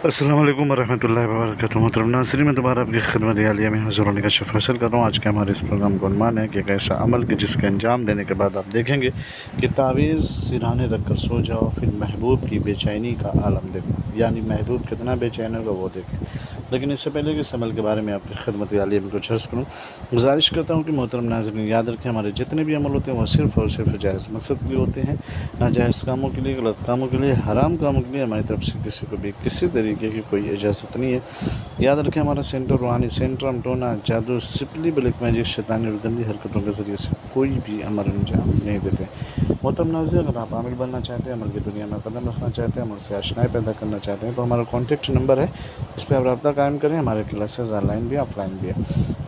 अस्सलाम वालेकुम वरहमतुल्लाहि वबरकातुहू। मोहतरम नाज़रीन, मैं दोबारा आपकी खिदमत आलिया में हुज़ूर होने का शफ़ हासिल कर रहा हूँ। आज के हमारे इस प्रोग्राम का उन्वान है कि एक ऐसा अमल कि जिसके अंजाम देने के बाद आप देखेंगे कि तावीज़ सिरहाने रख कर सो जाओ, फिर महबूब की बेचैनी का आलम देखो, यानी महबूब कितना बेचैन होगा वो देखें। लेकिन इससे पहले कि इस अमल के बारे में आपकी खिदमत आलिया में कुछ अर्ज़ करूँ, गुजारिश करता हूँ कि मोहतरम नाज़रीन याद रखें, हमारे जितने भी अमल होते हैं वो सिर्फ़ और सिर्फ जायज़ मकसद के लिए होते हैं, नाजायज़ कामों के लिए, गलत कामों के लिए, हराम कामों के लिए हमारी तरफ से किसी को भी किसी तरीके की कोई इजाज़त नहीं है। याद रखें, हमारा सेंटर रूहानी सेंटर टोना जादू सिपली ब्लैक मैजिक शैतानी और गंदी हरकतों के ज़रिए से कोई भी अमल अंजाम नहीं देते। मोहतरम नाज़रीन, अगर आप आमिल बनना चाहते हैं, अमल की दुनिया में कदम रखना चाहते हैं, अमल से आशनाई पैदा करना चाहते हैं, तो हमारा कॉन्टैक्ट नंबर है, इस पर आप रब्ता कायम करें। हमारे क्लासेस ऑनलाइन भी ऑफलाइन भी है।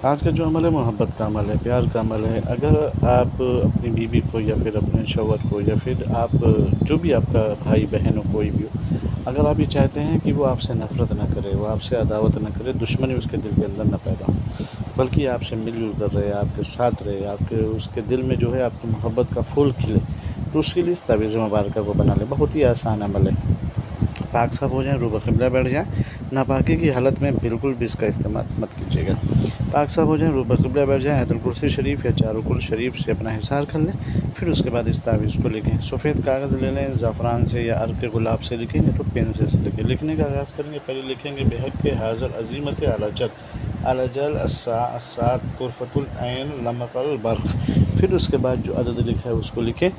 आज का जो अमल है मोहब्बत का अमल है, प्यार का अमल है। अगर आप अपनी बीवी को या फिर अपने शौहर को या फिर आप जो भी आपका भाई बहन हो कोई भी हो, अगर आप ये चाहते हैं कि वो आपसे नफ़रत ना करे, वो आपसे अदावत ना करे, दुश्मनी उसके दिल के अंदर ना पैदा हो, बल्कि आपसे मिलजुल कर रहे, आपके साथ रहे, आपके उसके दिल में जो है आपकी मोहब्बत का फूल खिले, तो उसके लिए इस तावीज़ मुबारक को बना लें। बहुत ही आसान अमल है। पाक साफ़ हो जाए, रूबा क़िबला बैठ जाए, नापाकी की हालत में बिल्कुल भी इसका इस्तेमाल मत कीजिएगा। पाक साफ़ हो जाए, रूबा क़िबला बैठ जाए, आयतुल कुर्सी शरीफ या चारुकुल शरीफ से अपना हिसार कर लें। फिर उसके बाद इस तावीज़ को लिखें। सफ़ेद कागज़ ले लें, ज़ाफ़रान से या अर्क गुलाब से लिखें, नहीं तो पेंसिल से लिखें। लिखने का आगाज़ करेंगे, पहले लिखेंगे बेहक के हाज़र अज़ीमत अलजल अस्सात तुरफ़तुल ऐन लमक़ल बर्क़। फिर उसके बाद जो अदद लिखा है उसको लिखें।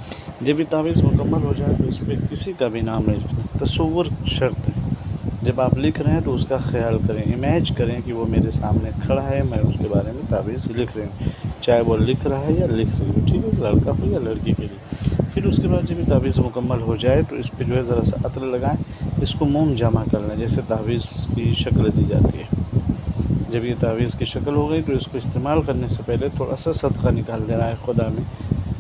जब ये तावीज़ मुकम्मल हो जाए तो इस पर किसी का भी नाम नहीं लिखना, तसव्वुर शर्त है। जब आप लिख रहे हैं तो उसका ख्याल करें, इमेज करें कि वो मेरे सामने खड़ा है, मैं उसके बारे में तावीज़ लिख रही हूँ, चाहे वो लिख रहा है या लिख रही हो, ठीक है, लड़का हो या लड़की के लिए। फिर उसके बाद जब ये तावीज़ मुकम्मल हो जाए तो इस पर जो है ज़रा सा अतर लगाएं, इसको मोम जमा कर लें, जैसे तावीज़ की शक्ल दी जाती है। जब ये तावीज़ की शक्ल हो गई तो इसको इस्तेमाल करने से पहले थोड़ा सा सदका निकाल देना है, खुदा में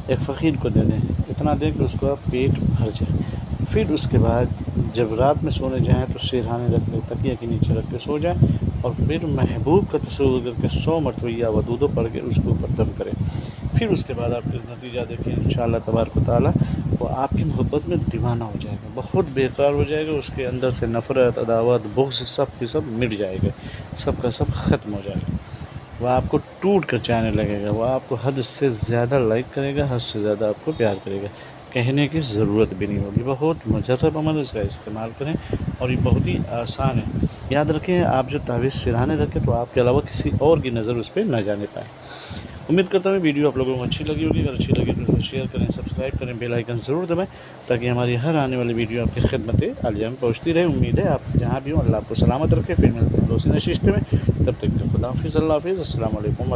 एक फ़कीर को दे दें, इतना दें कि उसका पेट भर जाए। फिर उसके बाद जब रात में सोने जाएँ तो सिरहाने रख के तकिया के नीचे रख के सो जाएँ, और फिर महबूब का तस्वुर करके 100 मरतबा या वदूदो पढ़ के उसके ऊपर दम करें। फिर उसके बाद आप फिर नतीजा देखें इंशाअल्लाह तबारक व तआला, वो आपकी मोहब्बत में दीवाना हो जाएगा, बहुत बेकार हो जाएगा, उसके अंदर से नफ़रत, अदावत, बुग़्ज़ सब के सब मिट जाएगा, सब का सब ख़त्म हो जाएगा। वह आपको टूट कर चाहने लगेगा, वह आपको हद से ज़्यादा लाइक करेगा, हद से ज़्यादा आपको प्यार करेगा, कहने की ज़रूरत भी नहीं होगी। बहुत मुजर्रब अमल, इसका इस्तेमाल करें और ये बहुत ही आसान है। याद रखें, आप जो तावीज़ सिरहाने रखें तो आपके अलावा किसी और की नज़र उस पर न जाने पाए। उम्मीद करता हूँ वीडियो आप लोगों को अच्छी लगी होगी। अगर अच्छी लगी तो इसे शेयर करें, सब्सक्राइब करें, बेल आइकन ज़रूर दबाएं, ताकि हमारी हर आने वाली वीडियो आपकी खिदमत आलिया में पहुँचती रहे। उम्मीद है आप जहाँ भी हों अल्लाह आपको सलामत रखे। फिर मिलते हैं दूसरी नशिस्त में, तब तक खुदा हाफ़िज़, अल्लाह हाफ़िज़, अस्सलाम वालेकुम।